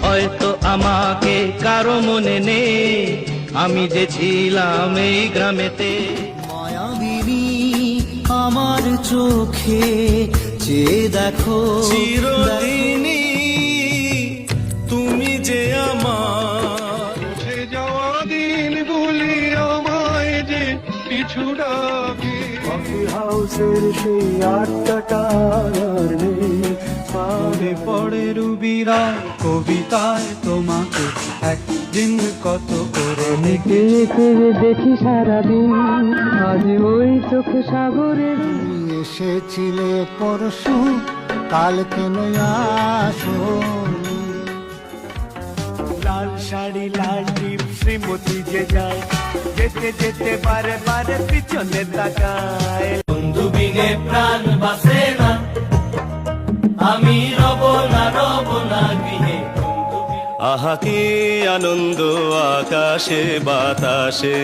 হয়তো আমাকে কারো মনে নেই, আমি যে ছিলাম এই গ্রামেতে। মায়াবিনী আমার চোখে যে দেখো চিরদিনই তুমি যে আমার। উঠে যাওয়া দিনগুলি আমায় যে কিছু ডাকে। কফি হাউসের সেই আড্ডাটা আর নেই। মনে পড়ে রুবিরা কবিতায় তোমাকে একদিন কত করে লিখে লিখে দেখি সারাদিন, আজ ওই চোখ সাগরের। এসেছিলে পরশু, কাল কেন আসোনি? লাল শাড়ি লাল টিপ শ্রীমতী যে যায়, যেতে যেতে বারে বারে পিছনে তাকায়। বন্ধু বিনে প্রাণ বাসে না, আমি রব না গৃহে। আহা কি আনন্দ আকাশে বাতাসে।